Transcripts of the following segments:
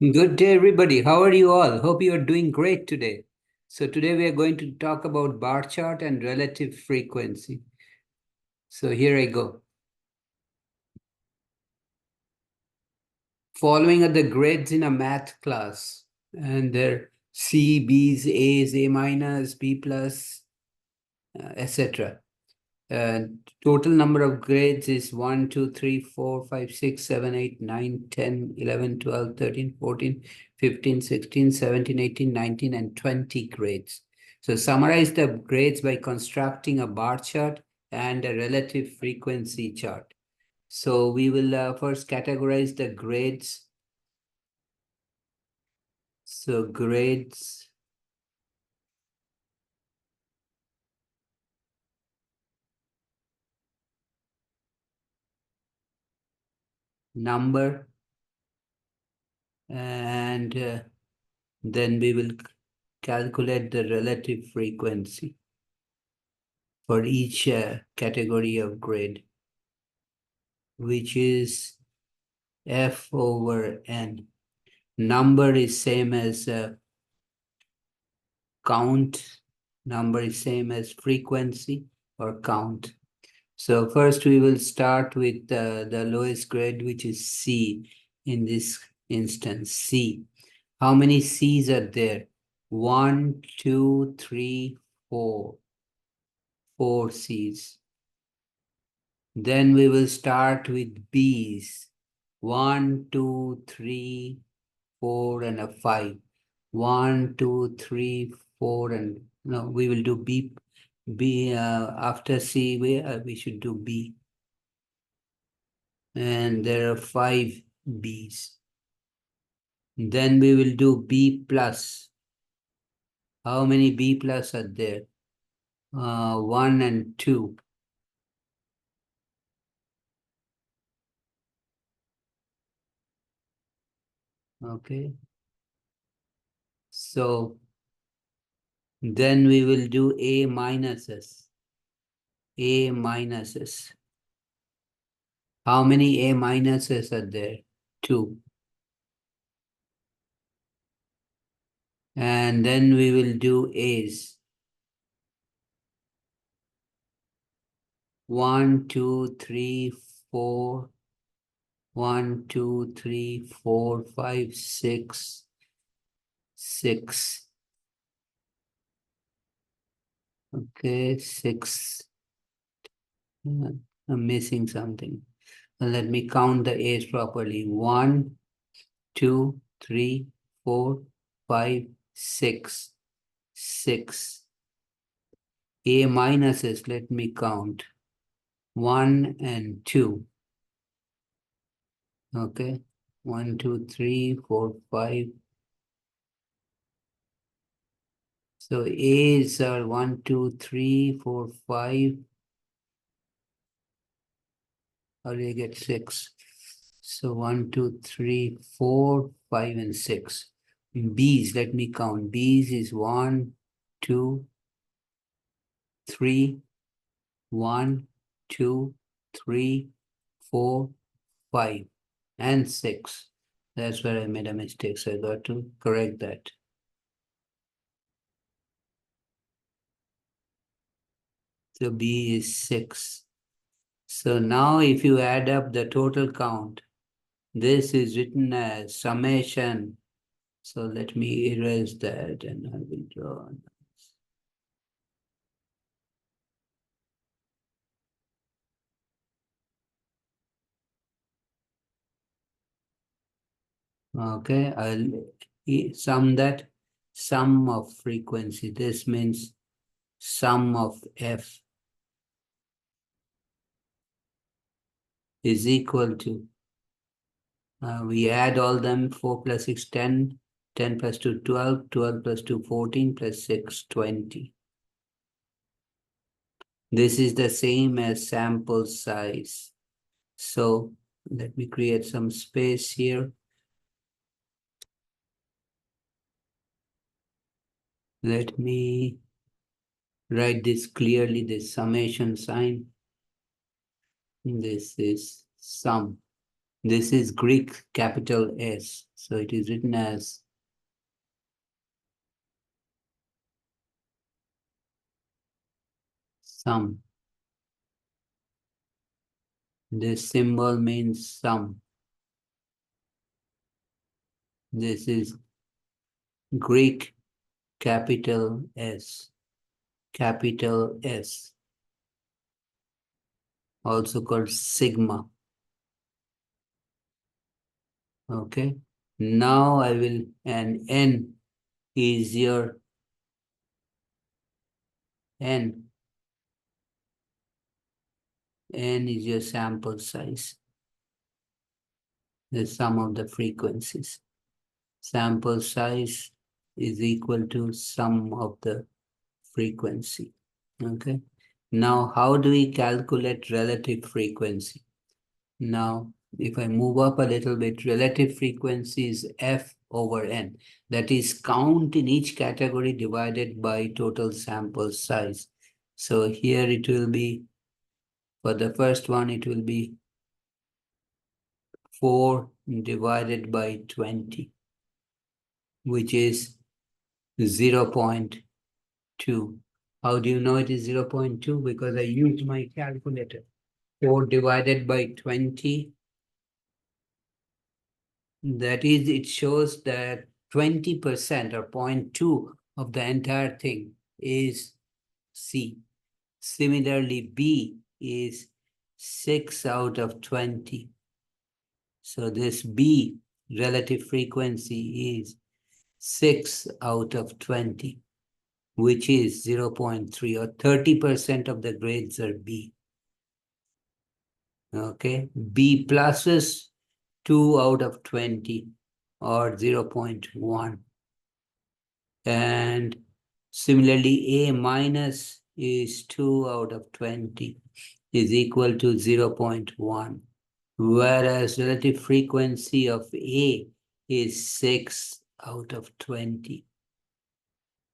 Good day, everybody. How are you all? Hope you are doing great today. So today we are going to talk about bar chart and relative frequency. So here I go. Following are the grades in a math class, and they're C, B's, A's, A minus, B plus, etc. Total number of grades is 1, 2, 3, 4, 5, 6, 7, 8, 9, 10, 11, 12, 13, 14, 15, 16, 17, 18, 19, and 20 grades. So summarize the grades by constructing a bar chart and a relative frequency chart. So we will first categorize the grades. So grades, number, and then we will calculate the relative frequency for each category of grade, which is F over N. Number is same as count. Number is same as frequency or count. So first we will start with the lowest grade, which is C in this instance, C. How many C's are there? 1, 2, 3, 4. 4 C's. Then we will start with B's. 1, 2, 3, 4, and a 5. 1, 2, 3, 4, and no, we will do B. After C, we should do B. And there are 5 B's. Then we will do B plus. How many B plus are there? 1 and 2. Okay. So then we will do A minuses. A minuses. How many A minuses are there? 2. And then we will do A's. 1, 2, 3, 4. 1, 2, 3, 4, 5, 6. 6. Okay, 6. I'm missing something. Let me count the A's properly. 1, 2, 3, 4, 5, 6. 6. A minuses, let me count. 1 and 2. Okay. 1, 2, 3, 4, 5. So A's are 1, 2, 3, 4, 5. How do you get 6? So 1, 2, 3, 4, 5, and 6. B's, let me count. B's is 1, 2, 3, 1, 2, 3, 4, 5, and 6. That's where I made a mistake, so I got to correct that. So B is 6. So now if you add up the total count, this is written as summation. So let me erase that and I will draw. Okay, I'll sum that. Sum of frequency. This means sum of F is equal to, we add all them, 4 plus 6, 10, 10 plus 2, 12, 12 plus 2, 14, plus 6, 20. This is the same as sample size. So let me create some space here. Let me write this clearly, this summation sign. This is sum. This is Greek capital S. So it is written as sum. This symbol means sum. This is Greek capital S. Capital S. Also called sigma. Okay. Now I will, and N is your N. N is your sample size. The sum of the frequencies. Sample size is equal to sum of the frequency. Okay. Now, how do we calculate relative frequency? Now, if I move up a little bit, relative frequency is F over N. That is count in each category divided by total sample size. So here it will be, for the first one, it will be 4 divided by 20, which is 0.2. How do you know it is 0.2? Because I used my calculator. 4 divided by 20, that is, it shows that 20% or 0.2 of the entire thing is C. Similarly, B is 6 out of 20. So this B relative frequency is 6 out of 20, which is 0.3, or 30% of the grades are B. Okay, B plus is 2 out of 20, or 0.1. And similarly, A minus is 2 out of 20, is equal to 0.1. Whereas relative frequency of A is 6 out of 20,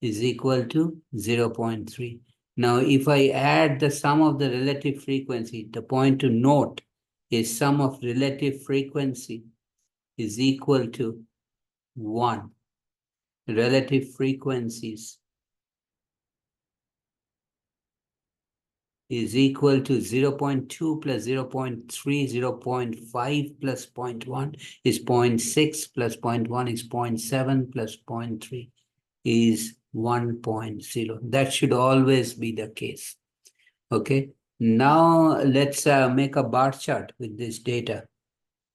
is equal to 0.3. Now, if I add the sum of the relative frequency, the point to note is sum of relative frequency is equal to 1. Relative frequencies is equal to 0.2 plus 0.3, 0.5 plus 0.1 is 0.6 plus 0.1 is 0.7 plus 0.3 is 1.0. That should always be the case. Okay. Now let's make a bar chart with this data.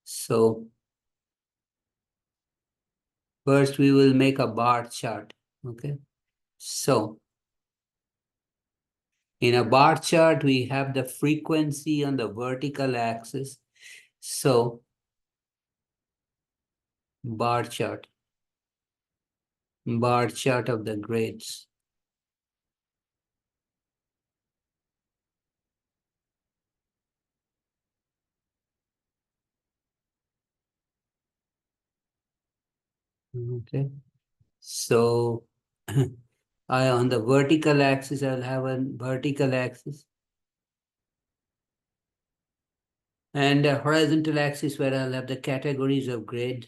So first we will make a bar chart. Okay. So in a bar chart, we have the frequency on the vertical axis. So bar chart of the grades. Okay. So on the vertical axis, I'll have a vertical axis. And a horizontal axis where I'll have the categories of grade.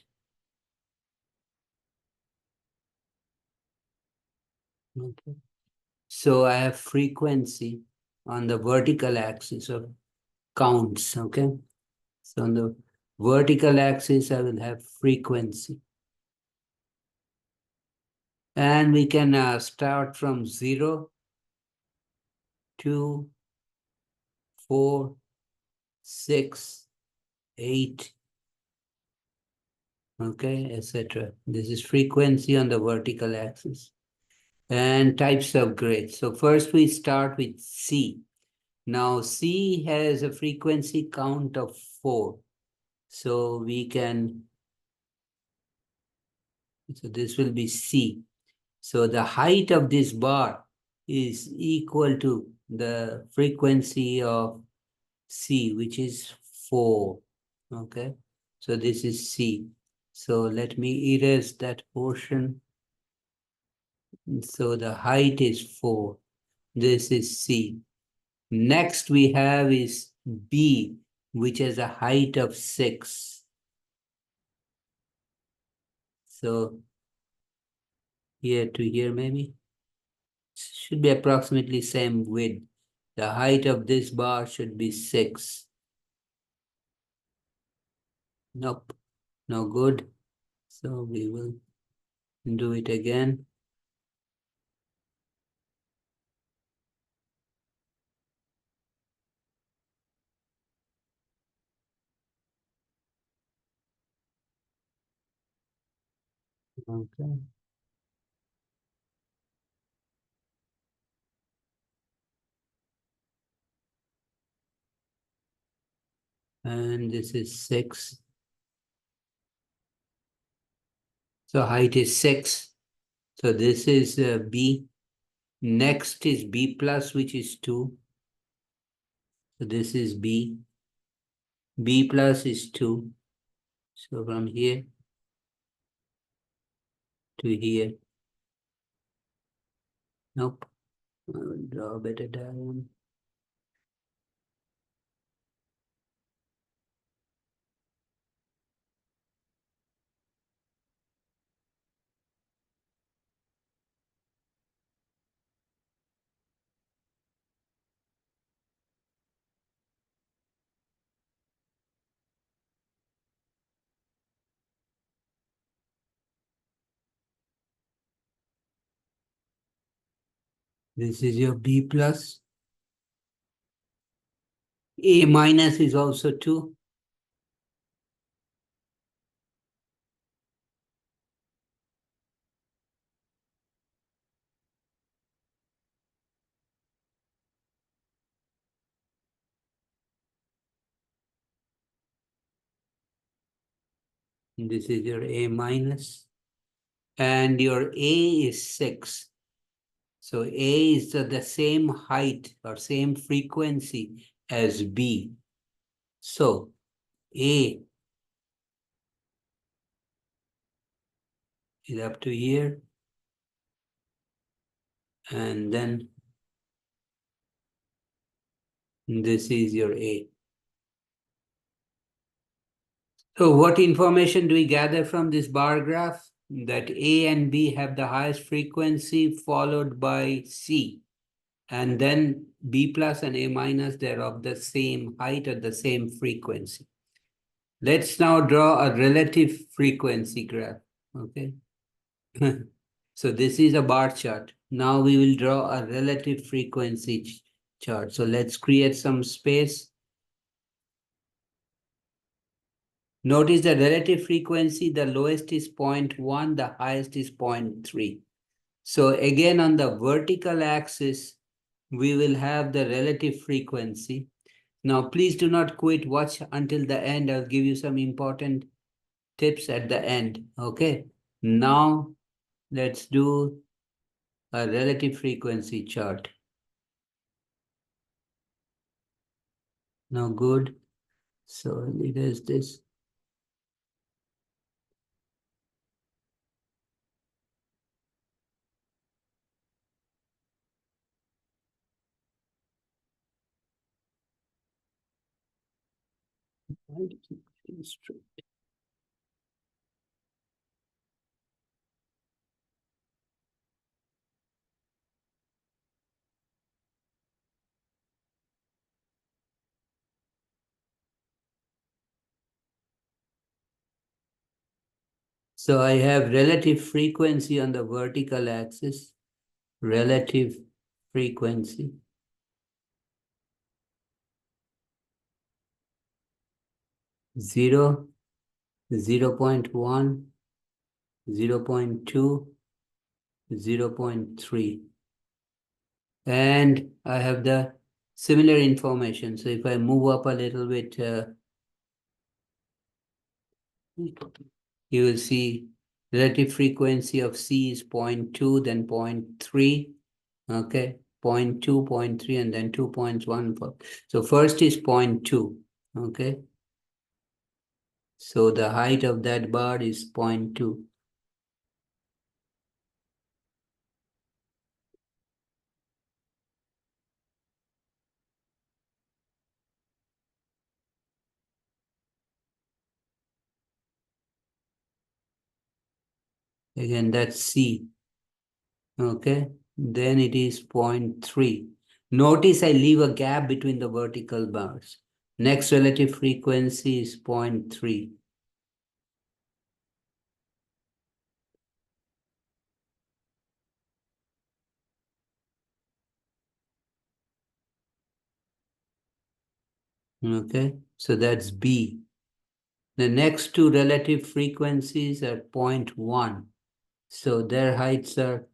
Okay. So I have frequency on the vertical axis of counts. Okay. So on the vertical axis, I will have frequency. And we can start from 0, 2, 4, 6, 8, okay, etc. This is frequency on the vertical axis. And types of grades. So first we start with C. Now C has a frequency count of 4. So we can, so this will be C. So the height of this bar is equal to the frequency of C, which is 4. Okay, so this is C. So let me erase that portion. So the height is 4. This is C. Next we have is B. which has a height of 6. So here to here maybe. Should be approximately same width. The height of this bar should be 6. Nope, no good. So we will do it again. Okay. And this is 6. So height is 6. So this is B. Next is B plus, which is 2. So this is B. B plus is 2. So from here to here. Nope. I will draw a better diagram. This is your B plus. A minus is also 2. This is your A minus. And your A is 6. So A is the same height or same frequency as B. So A is up to here. And then this is your A. So what information do we gather from this bar graph? That A and B have the highest frequency, followed by C. And then B plus and A minus, they're of the same height or the same frequency. Let's now draw a relative frequency graph, okay? So this is a bar chart. Now we will draw a relative frequency chart. So let's create some space. Notice the relative frequency, the lowest is 0.1, the highest is 0.3. So again, on the vertical axis, we will have the relative frequency. Now, please do not quit. Watch until the end. I'll give you some important tips at the end. Okay. Now, let's do a relative frequency chart. Now, good. So it is this. So I have relative frequency on the vertical axis, relative frequency. 0, 0.1, 0.2, 0.3. And I have the similar information. So if I move up a little bit, you will see relative frequency of C is 0.2, then 0.3, okay, 0.2, 0.3, and then 2.14. So first is 0.2, okay. So the height of that bar is 0.2. Again, that's C. Okay, then it is 0.3. Notice I leave a gap between the vertical bars. Next relative frequency is 0.3. Okay, so that's B. The next two relative frequencies are 0.1. So their heights are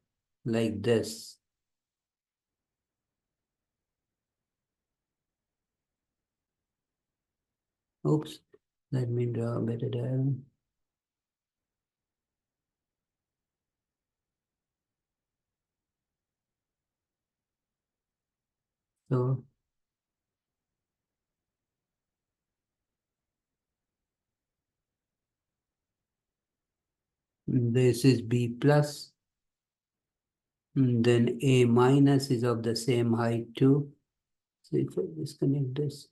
like this. Oops, let me draw a better diagram. So this is B plus. Then A minus is of the same height too. So if I disconnect this.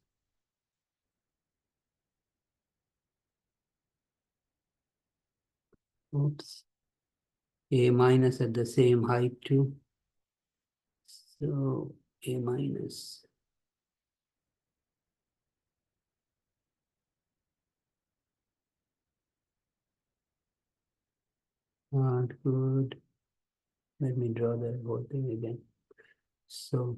Oops. A minus at the same height too. So A minus. Not good. Let me draw the whole thing again. So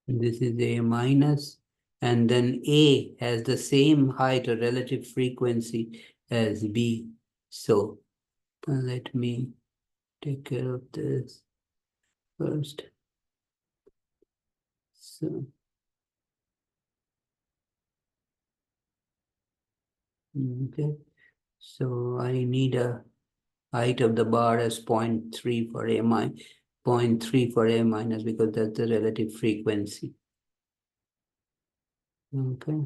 this is A minus, and then A has the same height or relative frequency as B. So let me take care of this first. So okay, so I need a height of the bar as 0.3 for A minus, 0.3 for A minus, because that's the relative frequency. Okay.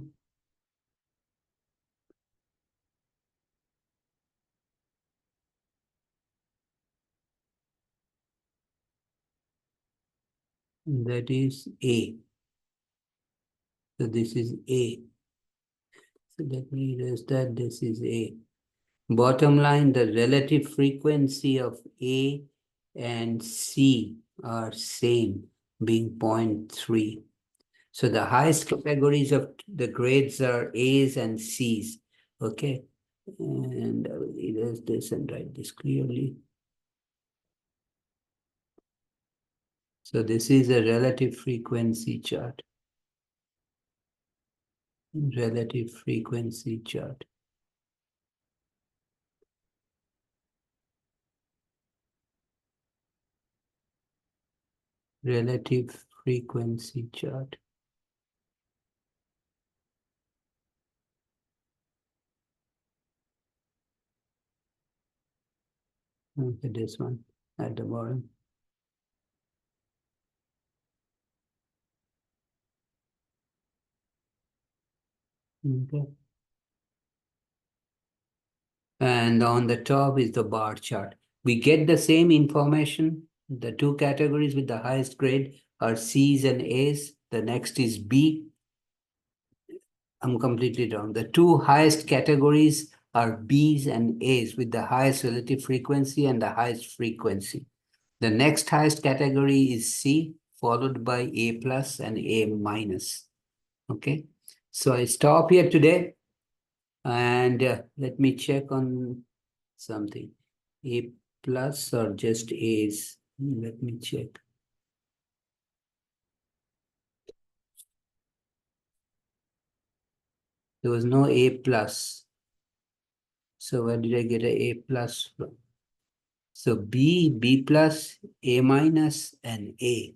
That is A. So this is A. So let me erase that. This is A. Bottom line, the relative frequency of A and C are same, being 0.3. So the highest categories of the grades are A's and C's. Okay. And I will erase this and write this clearly. So this is a relative frequency chart. Relative frequency chart. Relative frequency chart. Okay, this one at the bottom. Okay. And on the top is the bar chart. We get the same information. The two categories with the highest grade are C's and A's. The next is B. I'm completely wrong. The two highest categories are B's and A's with the highest relative frequency and the highest frequency. The next highest category is C, followed by A plus and A minus. Okay, so I stop here today, and let me check on something. A plus or just A's? Let me check. There was no A plus. So where did I get a A plus from? So B, B plus, A minus, and A.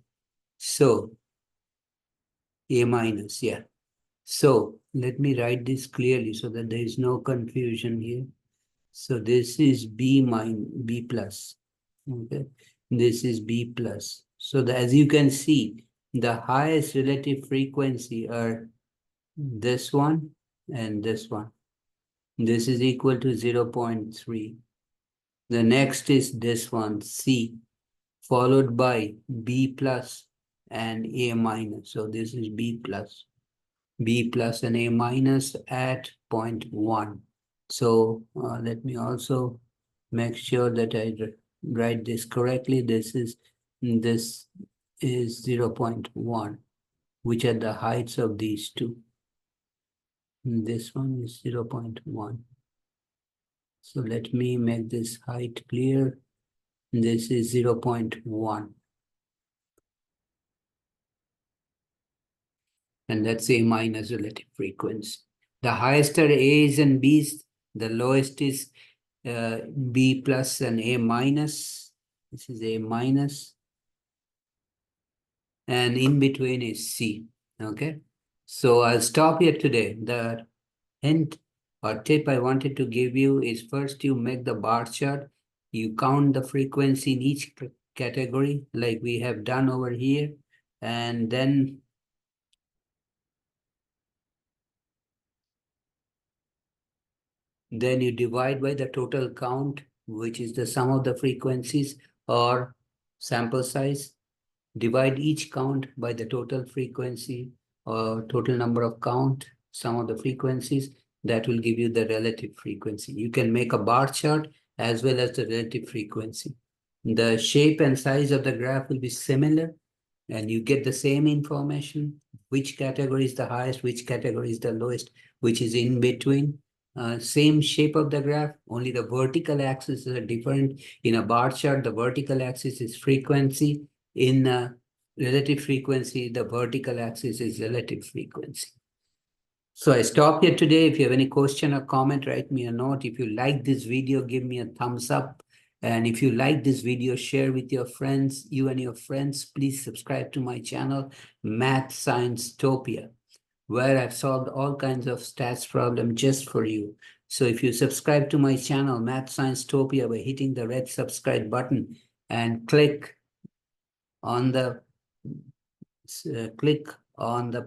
So A minus, yeah. So let me write this clearly so that there is no confusion here. So this is B plus. Okay. This is B plus. So as you can see, the highest relative frequency are this one and this one. This is equal to 0.3. The next is this one, C, followed by B plus and A minus. So this is B plus and A minus at 0.1. So let me also make sure that I write this correctly. This is 0.1, which are the heights of these two. This one is 0.1. So let me make this height clear. This is 0.1. And that's A minus relative frequency. The highest are A's and B's. The lowest is B plus and A minus. This is A minus. And in between is C. Okay. So I'll stop here today. The hint or tip I wanted to give you is first you make the bar chart. You count the frequency in each category like we have done over here. And then you divide by the total count, which is the sum of the frequencies or sample size. Divide each count by the total frequency or total number of count, sum of the frequencies. That will give you the relative frequency. You can make a bar chart as well as the relative frequency. The shape and size of the graph will be similar, and you get the same information, which category is the highest, which category is the lowest, which is in between. Same shape of the graph, only the vertical axis is different. In a bar chart, the vertical axis is frequency. In relative frequency, the vertical axis is relative frequency. So I stop here today. If you have any question or comment, write me a note. If you like this video, give me a thumbs up. And if you like this video, share with your friends, you and your friends. Please subscribe to my channel, Math Science Topia, where I've solved all kinds of stats problem just for you. So if you subscribe to my channel, Math Science Topia, by hitting the red subscribe button and click on the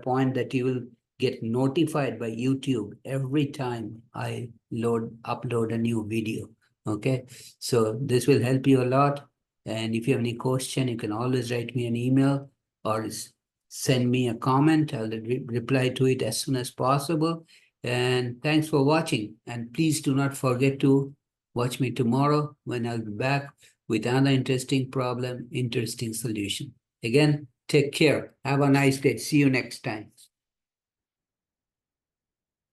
point that you will get notified by YouTube every time I upload a new video. Okay, so this will help you a lot. And if you have any question, you can always write me an email or send me a comment. I'll reply to it as soon as possible. And thanks for watching. And please do not forget to watch me tomorrow when I'll be back with another interesting problem, interesting solution. Again, take care. Have a nice day. See you next time.